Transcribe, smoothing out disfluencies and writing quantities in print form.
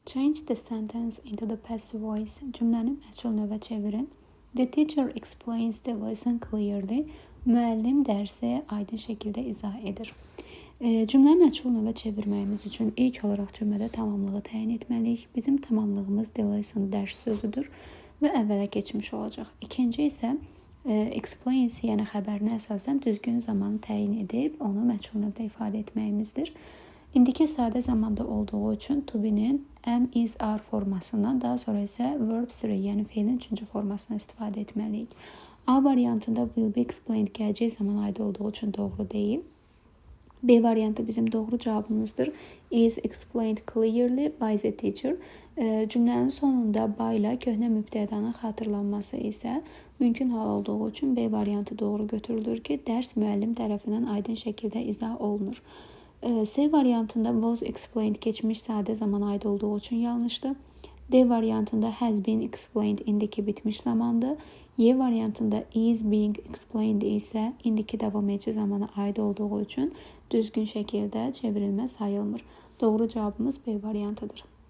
Change the sentence into the passive voice. Cümləni məchul növə çevirin. The teacher explains the lesson clearly. Müəllim dərsi aydın şəkildə izah edir. Cümləni məchul növə çevirməyimiz üçün ilk olaraq cümlədə tamamlığı təyin etməliyik. Bizim tamamlığımız the lesson dərs sözüdür və əvvələ keçmiş olacaq. İkinci isə explains, yəni xəbərinə əsasən düzgün zamanı təyin edib onu məchul növdə ifadə etməyimizdir. İndiki sadə zamanda olduğu üçün to be-nin am, is, are formasından, daha sonra isə verb 3, yəni feilin 3-cü formasından istifadə etməliyik. A variantında will be explained gələcək zaman aid olduğu üçün doğru deyil. B variantı bizim doğru cavabımızdır. Is explained clearly by the teacher. Cümlənin sonunda by ilə köhnə mübtədanın xatırlanması isə mümkün hal olduğu üçün B variantı doğru götürülür ki, dərs müəllim tərəfindən aydın şəkildə izah olunur. C variantında was explained keçmiş sadə zaman aid olduğu üçün yanlışdır. D variantında has been explained indiki bitmiş zamandır. Y variantında is being explained isə indiki davam edici zamana aid olduğu üçün düzgün şəkildə çevrilmə sayılmır. Doğru cavabımız B variantıdır.